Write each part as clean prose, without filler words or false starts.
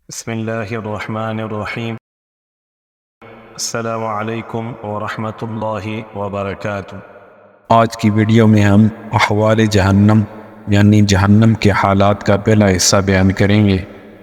بسم اللہ الرحمن الرحیم۔ السلام علیکم ورحمۃ اللہ وبرکاتہ۔ آج کی ویڈیو میں ہم احوال جہنم یعنی جہنم کے حالات کا پہلا حصہ بیان کریں گے۔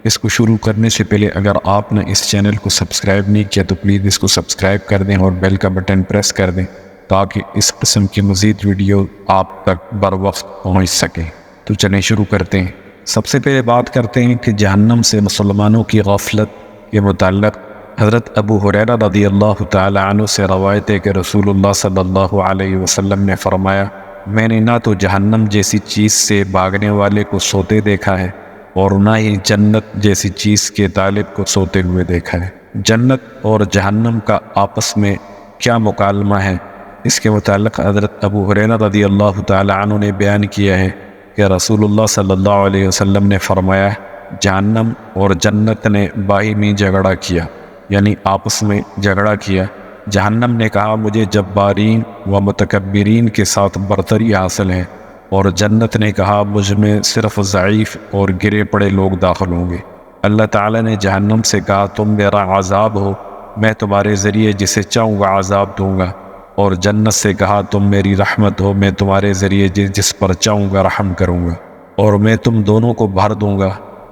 اس کو شروع کرنے سے پہلے اگر آپ نے اس چینل کو سبسکرائب نہیں کیا تو پلیز اس کو سبسکرائب کر دیں اور بیل کا بٹن پریس کر دیں تاکہ اس قسم کی مزید ویڈیو آپ تک بر وقت پہنچ سکیں۔ تو چلیں شروع کرتے ہیں۔ سب سے پہلے بات کرتے ہیں کہ جہنم سے مسلمانوں کی غفلت کے متعلق حضرت ابو ہریرہ رضی اللہ تعالی عنہ سے روایت ہے کہ رسول اللہ صلی اللہ علیہ وسلم نے فرمایا، میں نے نہ تو جہنم جیسی چیز سے بھاگنے والے کو سوتے دیکھا ہے اور نہ ہی جنت جیسی چیز کے طالب کو سوتے ہوئے دیکھا ہے۔ جنت اور جہنم کا آپس میں کیا مکالمہ ہے، اس کے متعلق حضرت ابو ہریرہ رضی اللہ تعالی عنہ نے بیان کیا ہے کہ رسول اللہ صلی اللہ علیہ وسلم نے فرمایا، جہنم اور جنت نے باہمی جھگڑا کیا، یعنی آپس میں جھگڑا کیا۔ جہنم نے کہا مجھے جبارین و متکبرین کے ساتھ برتری حاصل ہے، اور جنت نے کہا مجھ میں صرف ضعیف اور گرے پڑے لوگ داخل ہوں گے۔ اللہ تعالیٰ نے جہنم سے کہا تم میرا عذاب ہو، میں تمہارے ذریعے جسے چاہوں گا عذاب دوں گا، اور جنت سے کہا تم میری رحمت ہو، میں تمہارے ذریعے جس پر چاہوں گا رحم کروں گا، اور میں تم دونوں کو بھر دوں گا۔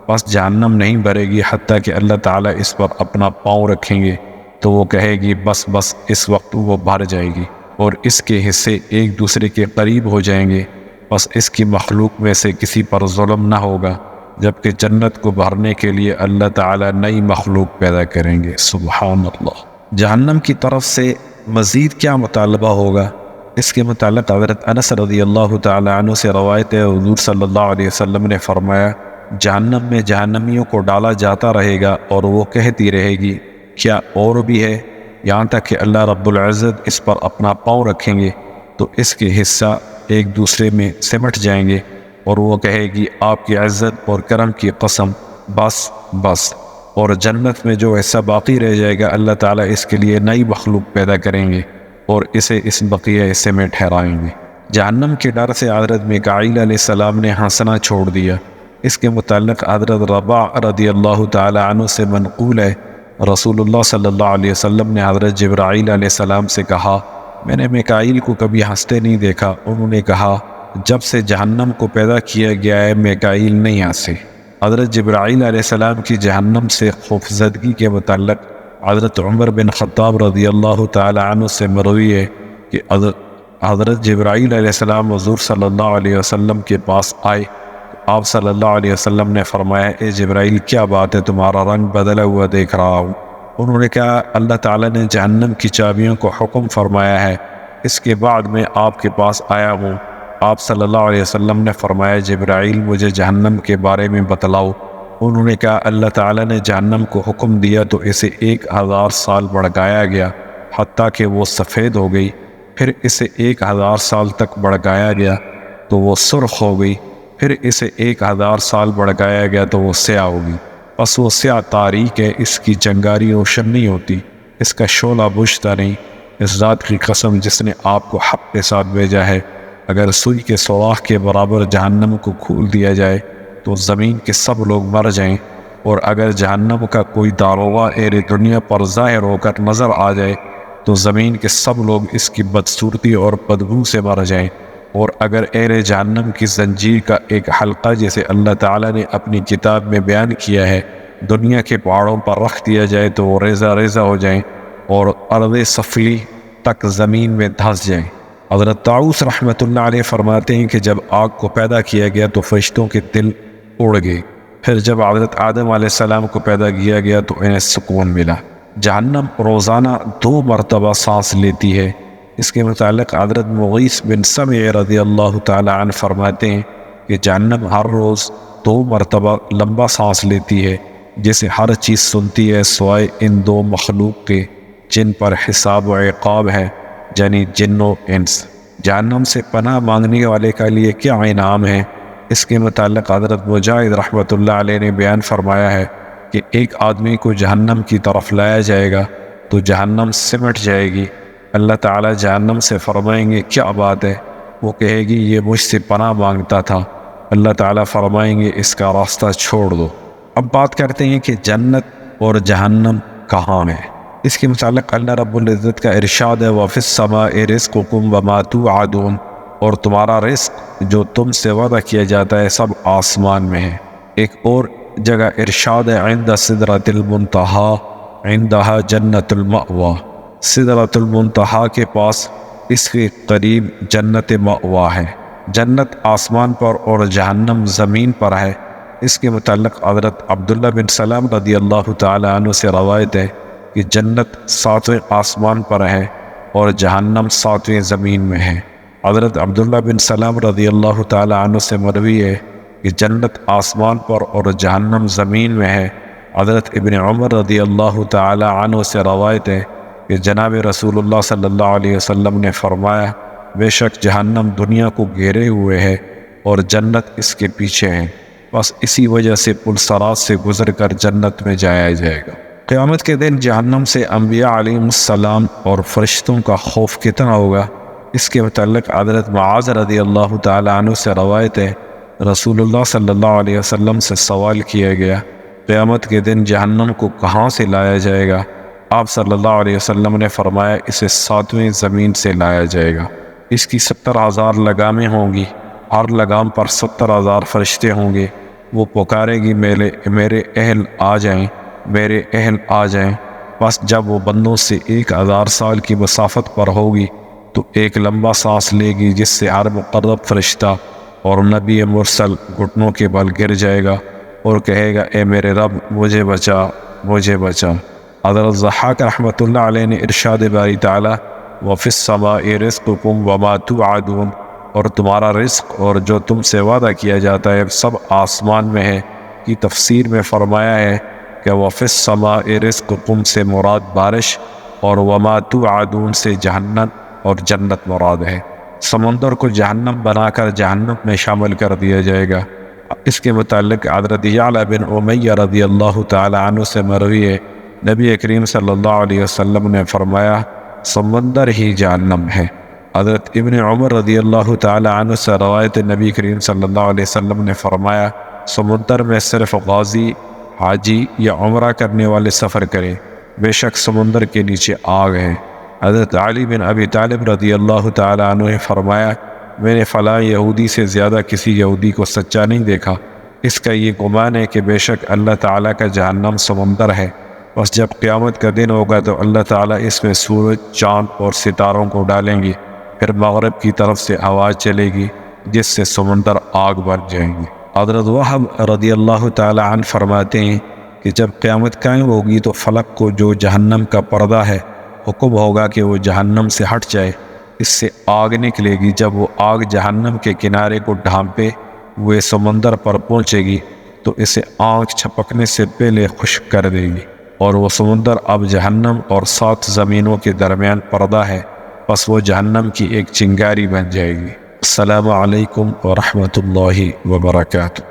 بس جہنم نہیں بھرے گی حتیٰ کہ اللہ تعالیٰ اس پر اپنا پاؤں رکھیں گے تو وہ کہے گی بس اس وقت وہ بھر جائے گی، اور اس کے حصے ایک دوسرے کے قریب ہو جائیں گے، بس اس کی مخلوق میں سے کسی پر ظلم نہ ہوگا، جبکہ جنت کو بھرنے کے لیے اللہ تعالیٰ نئی مخلوق پیدا کریں گے۔ سبحان اللہ۔ جہنم کی طرف سے مزید کیا مطالبہ ہوگا، اس کے متعلق حضرت انس رضی اللہ تعالی عنہ سے روایت ہے، حضور صلی اللہ علیہ وسلم نے فرمایا، جہنم میں جہنمیوں کو ڈالا جاتا رہے گا اور وہ کہتی رہے گی کیا اور بھی ہے، یہاں تک کہ اللہ رب العزت اس پر اپنا پاؤں رکھیں گے تو اس کے حصہ ایک دوسرے میں سمٹ جائیں گے، اور وہ کہے گی آپ کی عزت اور کرم کی قسم بس، اور جنت میں جو حصہ باقی رہ جائے گا اللہ تعالیٰ اس کے لیے نئی مخلوق پیدا کریں گے اور اسے اس بقیہ حصے میں ٹھہرائیں گے۔ جہنم کے ڈر سے حضرت میکائیل علیہ السلام نے ہنسنا چھوڑ دیا۔ اس کے متعلق حضرت رباع رضی اللہ تعالی عنہ سے منقول ہے، رسول اللہ صلی اللہ علیہ وسلم نے حضرت جبرائیل علیہ السلام سے کہا میں نے میکائیل کو کبھی ہنستے نہیں دیکھا۔ انہوں نے کہا جب سے جہنم کو پیدا کیا گیا ہے میکائیل نہیں ہنسے۔ حضرت جبرائیل علیہ السلام کی جہنم سے خوفزدگی کے متعلق حضرت عمر بن خطاب رضی اللہ تعالی عنہ سے مروی ہے کہ حضرت جبرائیل علیہ السلام حضور صلی اللہ علیہ وسلم کے پاس آئے، آپ صلی اللہ علیہ وسلم نے فرمایا اے جبرائیل کیا بات ہے، تمہارا رنگ بدلا ہوا دیکھ رہا ہوں۔ انہوں نے کہا اللہ تعالیٰ نے جہنم کی چابیوں کو حکم فرمایا ہے، اس کے بعد میں آپ کے پاس آیا ہوں۔ آپ صلی اللہ علیہ وسلم نے فرمایا جبرائیل مجھے جہنم کے بارے میں بتلاؤ۔ انہوں نے کہا اللہ تعالیٰ نے جہنم کو حکم دیا تو اسے 1000 سال بڑھایا گیا حتیٰ کہ وہ سفید ہو گئی، پھر اسے 1000 سال تک بڑھایا گیا تو وہ سرخ ہو گئی، پھر اسے 1000 سال بڑھایا گیا تو وہ سیاہ ہوگی۔ بس وہ سیاہ تاریک ہے، اس کی چنگاری روشن نہیں ہوتی، اس کا شعلہ بجھتا نہیں۔ اس ذات کی قسم جس نے آپ کو حق کے ساتھ بھیجا ہے، اگر سوئی کے سوراخ کے برابر جہنم کو کھول دیا جائے تو زمین کے سب لوگ مر جائیں، اور اگر جہنم کا کوئی داروغہ اہل دنیا پر ظاہر ہو کر نظر آ جائے تو زمین کے سب لوگ اس کی بدصورتی اور بدبو سے مر جائیں، اور اگر اہل جہنم کی زنجیر کا ایک حلقہ جسے اللہ تعالیٰ نے اپنی کتاب میں بیان کیا ہے دنیا کے پہاڑوں پر رکھ دیا جائے تو وہ ریزہ ریزہ ہو جائیں اور ارض سفلی تک زمین میں دھنس جائیں۔ حضرت طاؤس رحمۃ اللہ علیہ فرماتے ہیں کہ جب آگ کو پیدا کیا گیا تو فرشتوں کے دل اڑ گئے، پھر جب حضرت آدم علیہ السلام کو پیدا کیا گیا تو انہیں سکون ملا۔ جہنم روزانہ 2 مرتبہ سانس لیتی ہے۔ اس کے متعلق حضرت مغیث بن سمع رضی اللہ تعالی عنہ فرماتے ہیں کہ جہنم ہر روز 2 مرتبہ لمبا سانس لیتی ہے، جسے ہر چیز سنتی ہے سوائے ان 2 مخلوق کے جن پر حساب و عقاب ہے، یعنی جن و انس۔ جہنم سے پناہ مانگنے والے کے لیے کیا انعام ہے، اس کے متعلق حضرت مجاہد رحمۃ اللہ علیہ نے بیان فرمایا ہے کہ ایک آدمی کو جہنم کی طرف لایا جائے گا تو جہنم سمٹ جائے گی، اللہ تعالیٰ جہنم سے فرمائیں گے کیا بات ہے، وہ کہے گی یہ مجھ سے پناہ مانگتا تھا، اللہ تعالیٰ فرمائیں گے اس کا راستہ چھوڑ دو، اب بات کرتے ہیں کہ جنت اور جہنم کہاں ہے۔ اس کے متعلق اللہ رب العزت کا ارشاد ہے وَفِي السَّمَاءِ رِزْقُكُمْ وَمَا تُوعَدُونَ، اور تمہارا رزق جو تم سے وعدہ کیا جاتا ہے سب آسمان میں ہے۔ ایک اور جگہ ارشاد ہے عند سدرۃ المنتہی عندہا جنت المأویٰ، سدرۃ المنتہی کے پاس اس کے قریب جنت مأویٰ ہے۔ جنت آسمان پر اور جہنم زمین پر ہے۔ اس کے متعلق حضرت عبداللہ بن سلام رضی اللہ تعالی عنہ سے روایت ہے کہ جنت 7ویں آسمان پر ہے اور جہنم 7ویں زمین میں ہے۔ حضرت عبداللہ بن سلام رضی اللہ تعالی عنہ سے مروی ہے کہ جنت آسمان پر اور جہنم زمین میں ہے۔ حضرت ابن عمر رضی اللہ تعالی عنہ سے روایت ہے کہ جناب رسول اللہ صلی اللہ علیہ وسلم نے فرمایا بے شک جہنم دنیا کو گھیرے ہوئے ہے اور جنت اس کے پیچھے ہے، بس اسی وجہ سے پل صراط سے گزر کر جنت میں جایا جائے گا۔ قیامت کے دن جہنم سے انبیاء علیہ السلام اور فرشتوں کا خوف کتنا ہوگا؟ اس کے متعلق حضرت معاذ رضی اللہ تعالی عنہ سے روایت ہے رسول اللہ صلی اللہ علیہ وسلم سے سوال کیا گیا قیامت کے دن جہنم کو کہاں سے لایا جائے گا؟ آپ صلی اللہ علیہ وسلم نے فرمایا اسے 7ویں زمین سے لایا جائے گا۔ اس کی 70,000 لگامیں ہوں گی، ہر لگام پر 70,000 فرشتے ہوں گے۔ وہ پکارے گی میرے اہل آ جائیں، میرے اہل آ جائیں۔ بس جب وہ بندوں سے 1000 سال کی مسافت پر ہوگی تو ایک لمبا سانس لے گی جس سے ہر مقرب فرشتہ اور نبی مرسل گھٹنوں کے بل گر جائے گا اور کہے گا اے میرے رب مجھے بچا، مجھے بچا۔ حضرت ضحاک رحمۃ اللہ علیہ نے ارشاد باری تعالی وَفِي السَّمَاءِ رِزْقُكُمْ وَمَا تُوعَدُونَ، اور تمہارا رزق اور جو تم سے وعدہ کیا جاتا ہے سب آسمان میں ہے کی تفسیر میں فرمایا ہے کہ وَفِي السَّمَاءِ رِزْقُكُمْ سے مراد بارش اور وَمَا تُوعَدُونَ سے جہنم اور جنت مراد ہے۔ سمندر کو جہنم بنا کر جہنم میں شامل کر دیا جائے گا۔ اس کے متعلق حضرت یعلا بن امیہ رضی اللہ تعالی عنہ سے مروی ہے نبی کریم صلی اللہ علیہ وسلم نے فرمایا سمندر ہی جہنم ہے۔ حضرت ابن عمر رضی اللہ تعالی عنہ سے روایت نبی کریم صلی اللہ علیہ وسلم نے فرمایا سمندر میں صرف غازی، حاجی یا عمرہ کرنے والے سفر کریں، بے شک سمندر کے نیچے آگ ہے۔ حضرت علی بن ابی طالب رضی اللہ تعالی عنہ نے فرمایا میں نے فلاں یہودی سے زیادہ کسی یہودی کو سچا نہیں دیکھا، اس کا یہ گمان ہے کہ بے شک اللہ تعالیٰ کا جہنم سمندر ہے، بس جب قیامت کا دن ہوگا تو اللہ تعالیٰ اس میں سورج، چاند اور ستاروں کو ڈالیں گی، پھر مغرب کی طرف سے آواز چلے گی جس سے سمندر آگ بن جائیں گی۔ حضرت وہب رضی اللہ تعالی عنہ فرماتے ہیں کہ جب قیامت قائم ہوگی تو فلک کو جو جہنم کا پردہ ہے حکم ہوگا کہ وہ جہنم سے ہٹ جائے، اس سے آگ نکلے گی۔ جب وہ آگ جہنم کے کنارے کو ڈھانپے ہوئے سمندر پر پہنچے گی تو اسے آنکھ چھپکنے سے پہلے خشک کر دے گی، اور وہ سمندر اب جہنم اور 7 زمینوں کے درمیان پردہ ہے، بس وہ جہنم کی ایک چنگاری بن جائے گی۔ السلام علیکم ورحمۃ اللہ وبرکاتہ۔